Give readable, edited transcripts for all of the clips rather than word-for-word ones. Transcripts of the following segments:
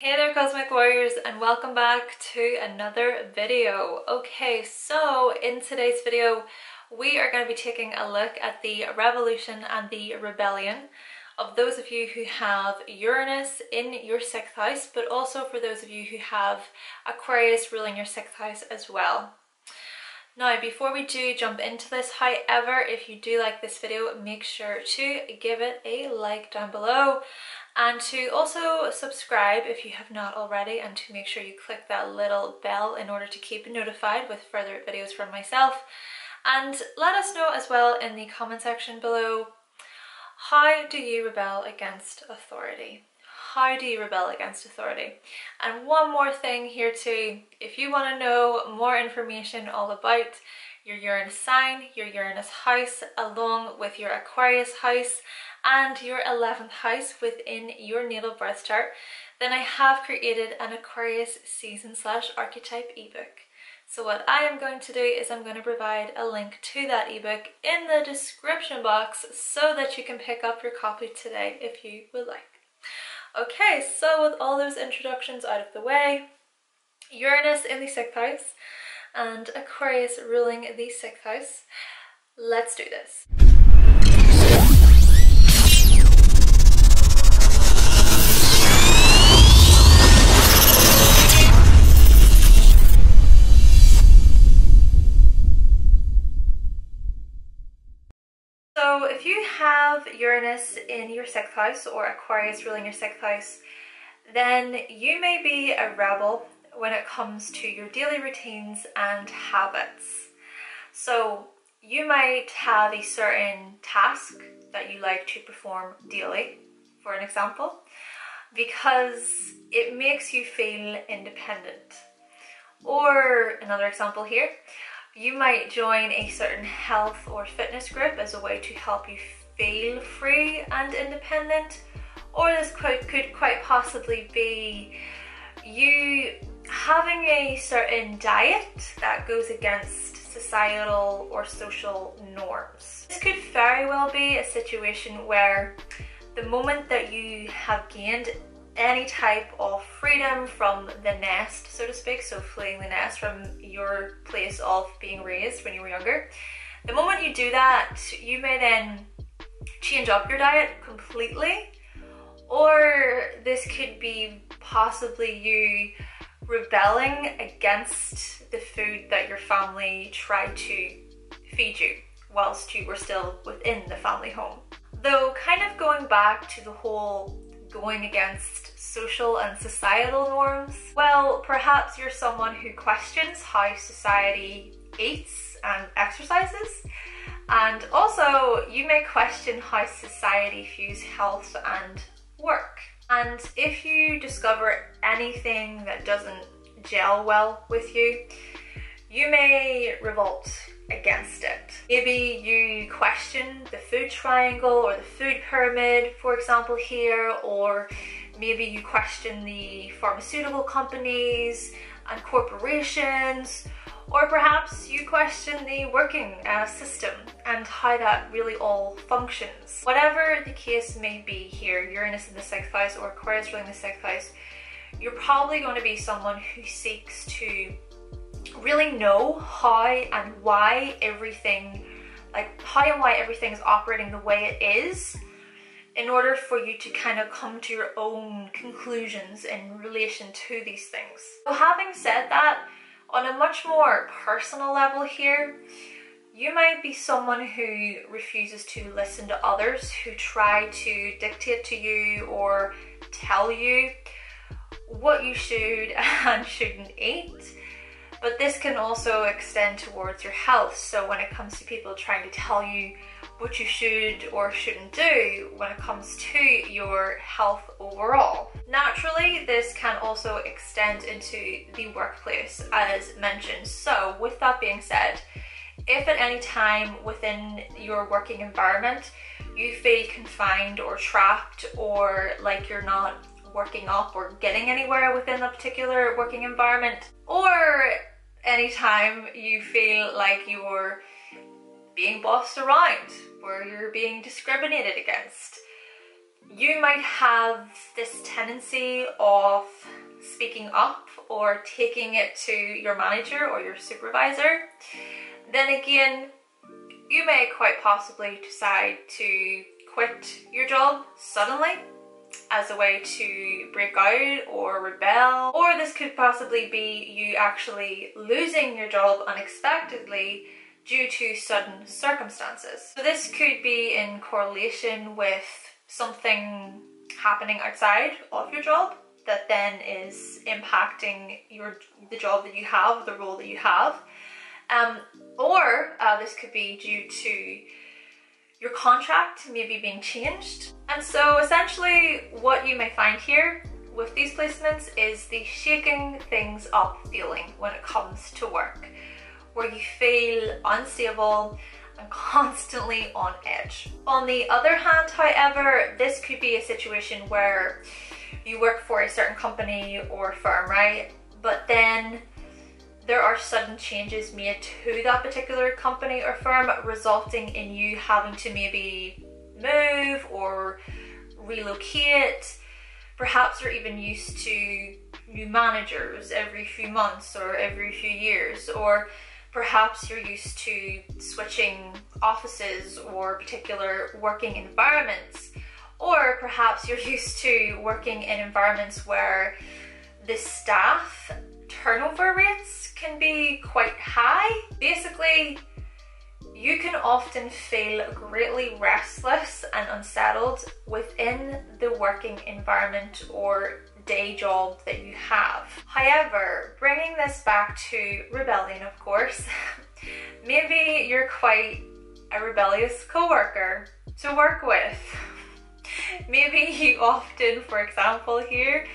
Hey there Cosmic Warriors, and welcome back to another video. Okay, so in today's video we are going to be taking a look at the revolution and the rebellion of those of you who have Uranus in your 6th house, but also for those of you who have Aquarius ruling your 6th house as well. Now, before we do jump into this, however, if you do like this video, make sure to give it a like down below and to also subscribe if you have not already, and to make sure you click that little bell in order to keep notified with further videos from myself. And let us know as well in the comment section below, how do you rebel against authority? How do you rebel against authority? And one more thing here too, if you want to know more information all about your Uranus sign, your Uranus house, along with your Aquarius house and your 11th house within your natal birth chart, then I have created an Aquarius season/archetype ebook. So what I am going to do is I'm going to provide a link to that ebook in the description box so that you can pick up your copy today if you would like. Okay, so with all those introductions out of the way, Uranus in the 6th house and Aquarius ruling the 6th house, let's do this. So if you have Uranus in your 6th house or Aquarius ruling your 6th house, then you may be a rebel when it comes to your daily routines and habits. So you might have a certain task that you like to perform daily, for an example, because it makes you feel independent. Or another example here, you might join a certain health or fitness group as a way to help you feel free and independent. Or this could quite possibly be you having a certain diet that goes against societal or social norms. This could very well be a situation where the moment that you have gained any type of freedom from the nest, so to speak, so fleeing the nest from your place of being raised when you were younger, the moment you do that, you may then change up your diet completely. Or this could be possibly you rebelling against the food that your family tried to feed you whilst you were still within the family home. Though kind of going back to the whole going against social and societal norms, well, perhaps you're someone who questions how society eats and exercises, and also you may question how society views health and work. And if you discover anything that doesn't gel well with you, you may revolt against it. Maybe you question the food triangle or the food pyramid, for example here, or maybe you question the pharmaceutical companies and corporations, or perhaps you question the working system and how that really all functions. Whatever the case may be here, Uranus in the 6th house or Aquarius ruling the 6th house, you're probably going to be someone who seeks to really know how and why everything, is operating the way it is, in order for you to kind of come to your own conclusions in relation to these things. So having said that, on a much more personal level here, you might be someone who refuses to listen to others who try to dictate to you or tell you what you should and shouldn't eat. But this can also extend towards your health. So when it comes to people trying to tell you what you should or shouldn't do when it comes to your health overall. Naturally, this can also extend into the workplace as mentioned. So with that being said, if at any time within your working environment you feel confined or trapped, or like you're not working up or getting anywhere within a particular working environment, or anytime you feel like you're being bossed around, where you're being discriminated against, You might have this tendency of speaking up or taking it to your manager or your supervisor. Then again, you may quite possibly decide to quit your job suddenly as a way to break out or rebel, or this could possibly be you actually losing your job unexpectedly due to sudden circumstances. So this could be in correlation with something happening outside of your job that then is impacting the job that you have, the role that you have, or this could be due to your contract maybe being changed. And so essentially what you may find here with these placements is the shaking things up feeling when it comes to work, where you feel unstable and constantly on edge. On the other hand, however, this could be a situation where you work for a certain company or firm, right? But then there are sudden changes made to that particular company or firm, resulting in you having to maybe move or relocate. Perhaps you're even used to new managers every few months or every few years, or perhaps you're used to switching offices or particular working environments, or perhaps you're used to working in environments where the staff turnover rates can be quite high. Basically, you can often feel greatly restless and unsettled within the working environment or day job that you have. However, bringing this back to rebellion, of course, maybe you're quite a rebellious coworker to work with. Maybe you often, for example here,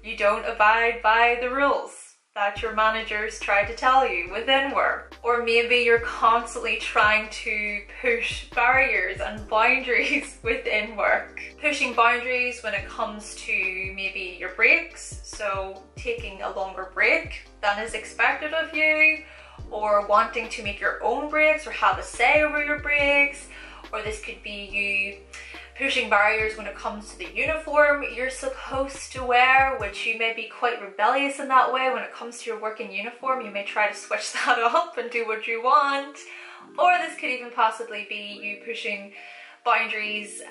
you don't abide by the rules that your managers try to tell you within work. Or maybe you're constantly trying to push barriers and boundaries within work. Pushing boundaries when it comes to maybe your breaks, so taking a longer break than is expected of you, or wanting to make your own breaks or have a say over your breaks. Or this could be you pushing barriers when it comes to the uniform you're supposed to wear, which you may be quite rebellious in that way. When it comes to your working uniform, you may try to switch that up and do what you want. Or this could even possibly be you pushing boundaries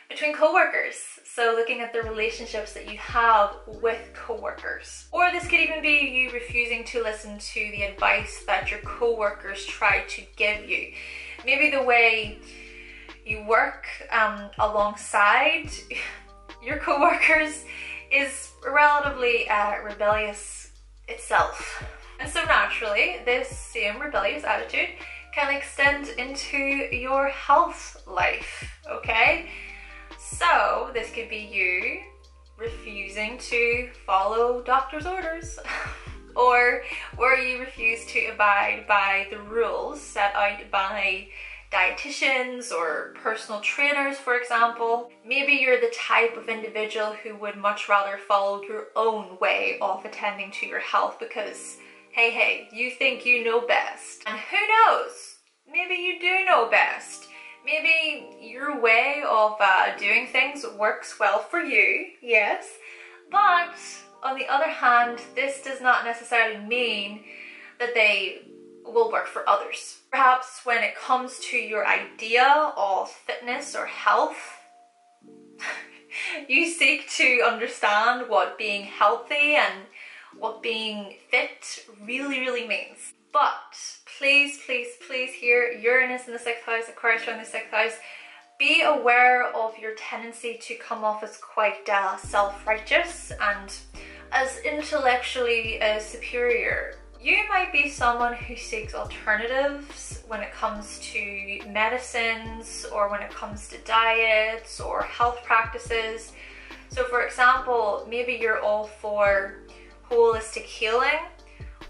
between co-workers, so looking at the relationships that you have with co-workers. Or this could even be you refusing to listen to the advice that your co-workers try to give you. Maybe the way you work alongside your co-workers is relatively rebellious itself. And so naturally, this same rebellious attitude can extend into your health life, okay? So this could be you refusing to follow doctor's orders or where you refuse to abide by the rules set out by dietitians or personal trainers, for example. Maybe you're the type of individual who would much rather follow your own way of attending to your health because, hey, you think you know best. And who knows? Maybe you do know best. Maybe your way of doing things works well for you, yes. But on the other hand, this does not necessarily mean that they will work for others. Perhaps when it comes to your idea of fitness or health, you seek to understand what being healthy and what being fit really means. But please here, Uranus in the 6th house, Aquarius in the 6th house, be aware of your tendency to come off as quite self-righteous and as intellectually superior. You might be someone who seeks alternatives when it comes to medicines or when it comes to diets or health practices. So for example, maybe you're all for holistic healing,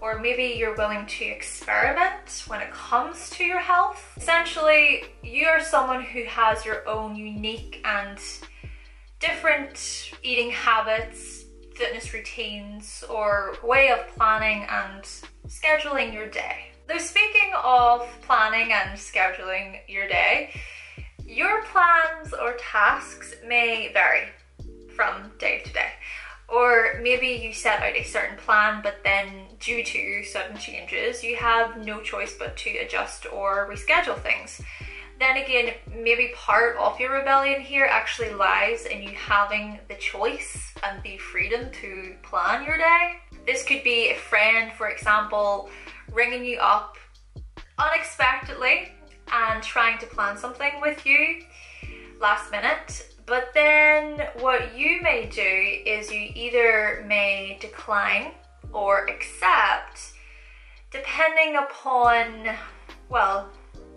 or maybe you're willing to experiment when it comes to your health. Essentially, you're someone who has your own unique and different eating habits, fitness routines, or way of planning and scheduling your day. Though speaking of planning and scheduling your day, Your plans or tasks may vary from day to day. Or maybe you set out a certain plan, but then due to sudden changes, you have no choice but to adjust or reschedule things. Then again, maybe part of your rebellion here actually lies in you having the choice and the freedom to plan your day. This could be a friend, for example, ringing you up unexpectedly and trying to plan something with you last minute. But then what you may do is you either may decline or accept, depending upon, well,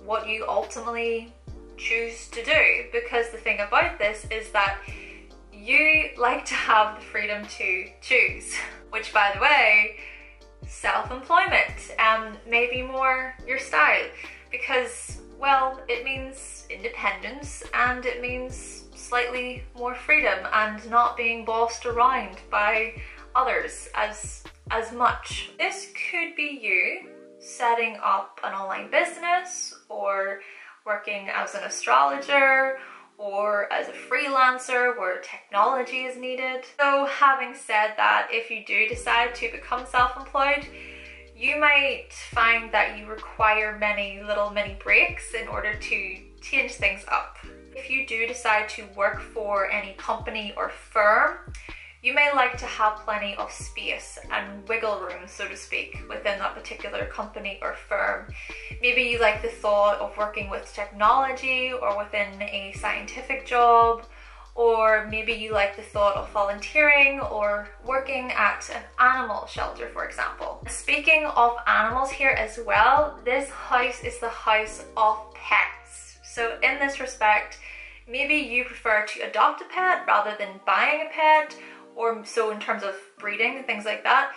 what you ultimately choose to do. Because the thing about this is that you like to have the freedom to choose, which, by the way, self-employment may be more your style, because, well, it means independence and it means slightly more freedom and not being bossed around by others as much. This could be you setting up an online business, or working as an astrologer, or as a freelancer where technology is needed. So having said that, if you do decide to become self-employed, you might find that you require many little mini breaks in order to change things up. If you do decide to work for any company or firm, you may like to have plenty of space and wiggle room, so to speak, within that particular company or firm. Maybe you like the thought of working with technology or within a scientific job, or maybe you like the thought of volunteering or working at an animal shelter, for example. Speaking of animals here as well, this house is the house of pets. So in this respect, maybe you prefer to adopt a pet rather than buying a pet, or so in terms of breeding and things like that.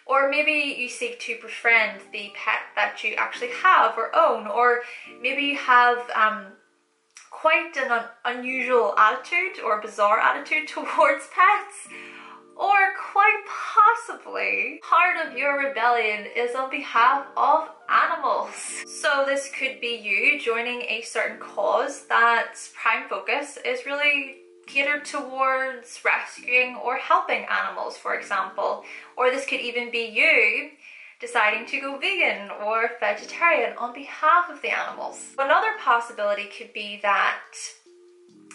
Or maybe you seek to befriend the pet that you actually have or own, or maybe you have quite an unusual attitude or bizarre attitude towards pets, or quite possibly part of your rebellion is on behalf of animals. So this could be you joining a certain cause that's prime focus is really catered towards rescuing or helping animals, for example. Or this could even be you deciding to go vegan or vegetarian on behalf of the animals. Another possibility could be that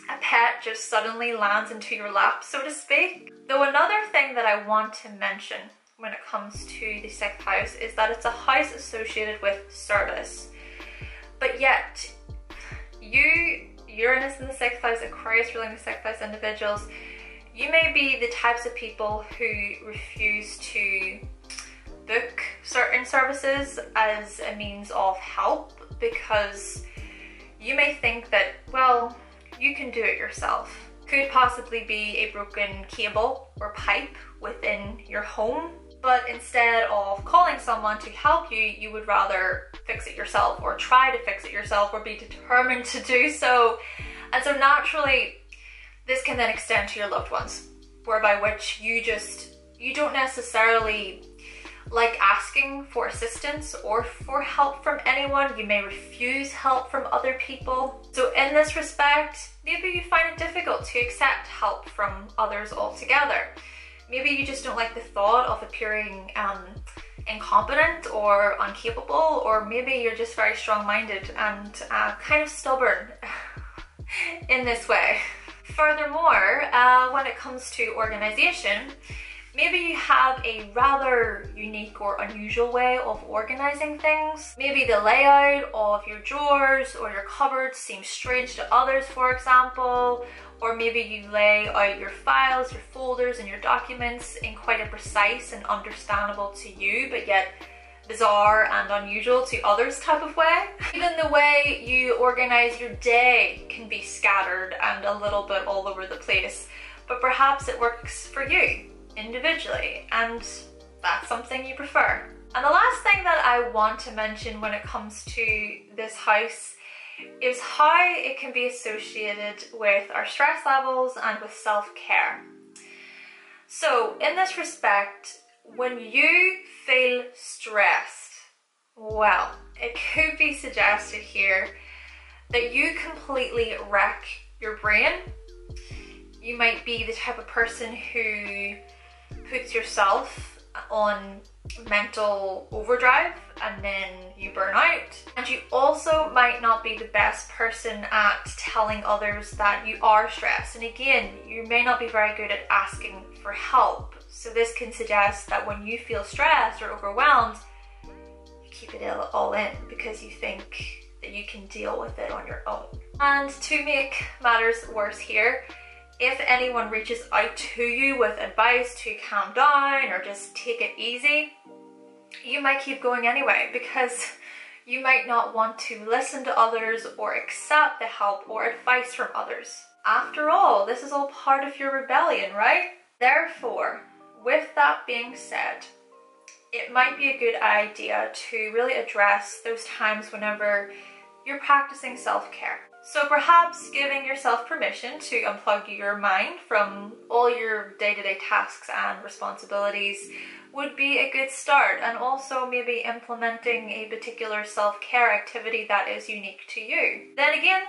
a pet just suddenly lands into your lap, so to speak. Though another thing that I want to mention when it comes to the 6th house is that it's a house associated with service. But yet, you, Uranus in the 6th house, Aquarius ruling the 6th house individuals, you may be the types of people who refuse to book certain services as a means of help, because you may think that, well, you can do it yourself. Could possibly be a broken cable or pipe within your home, but instead of calling someone to help you, you would rather fix it yourself, or try to fix it yourself, or be determined to do so. And so naturally, this can then extend to your loved ones, whereby which you don't necessarily like asking for assistance or for help from anyone. You may refuse help from other people. So in this respect, maybe you find it difficult to accept help from others altogether. Maybe you just don't like the thought of appearing incompetent or incapable, or maybe you're just very strong-minded and kind of stubborn in this way. Furthermore, when it comes to organization, maybe you have a rather unique or unusual way of organizing things. Maybe the layout of your drawers or your cupboards seems strange to others, for example. Or maybe you lay out your files, your folders, and your documents in quite a precise and understandable to you, but yet bizarre and unusual to others type of way. Even the way you organize your day can be scattered and a little bit all over the place, but perhaps it works for you individually, and that's something you prefer. And the last thing that I want to mention when it comes to this house is how it can be associated with our stress levels and with self-care. So in this respect, when you feel stressed, well, it could be suggested here that you completely wreck your brain. You might be the type of person who puts yourself on mental overdrive and then you burn out. And you also might not be the best person at telling others that you are stressed. And again, you may not be very good at asking for help. So this can suggest that when you feel stressed or overwhelmed, you keep it all in because you think that you can deal with it on your own. And to make matters worse here, if anyone reaches out to you with advice to calm down or just take it easy, you might keep going anyway because you might not want to listen to others or accept the help or advice from others. After all, this is all part of your rebellion, right? Therefore, with that being said, it might be a good idea to really address those times whenever you're practicing self-care. So perhaps giving yourself permission to unplug your mind from all your day-to-day tasks and responsibilities would be a good start, and also maybe implementing a particular self-care activity that is unique to you. Then again,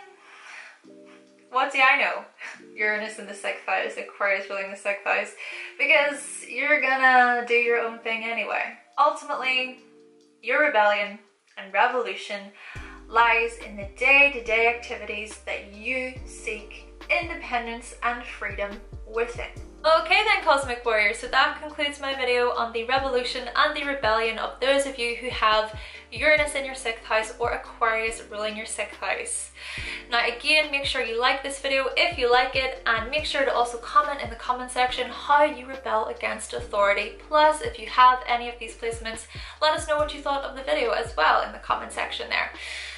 what do I know? Uranus in the 6th house, Aquarius ruling the 6th house, because you're gonna do your own thing anyway. Ultimately, your rebellion and revolution lies in the day-to-day activities that you seek independence and freedom within. Okay then, Cosmic Warriors, so that concludes my video on the revolution and the rebellion of those of you who have Uranus in your 6th house or Aquarius ruling your 6th house. Now again, make sure you like this video if you like it, and make sure to also comment in the comment section how you rebel against authority. Plus, if you have any of these placements, let us know what you thought of the video as well in the comment section there.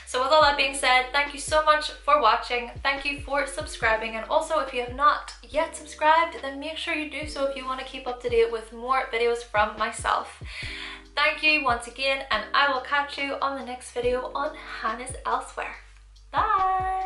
So with all that being said, thank you so much for watching, thank you for subscribing, and also if you have not yet subscribed, then make sure you do so if you want to keep up to date with more videos from myself. Thank you once again, and I will catch you on the next video on Hannah's Elsewhere. Bye!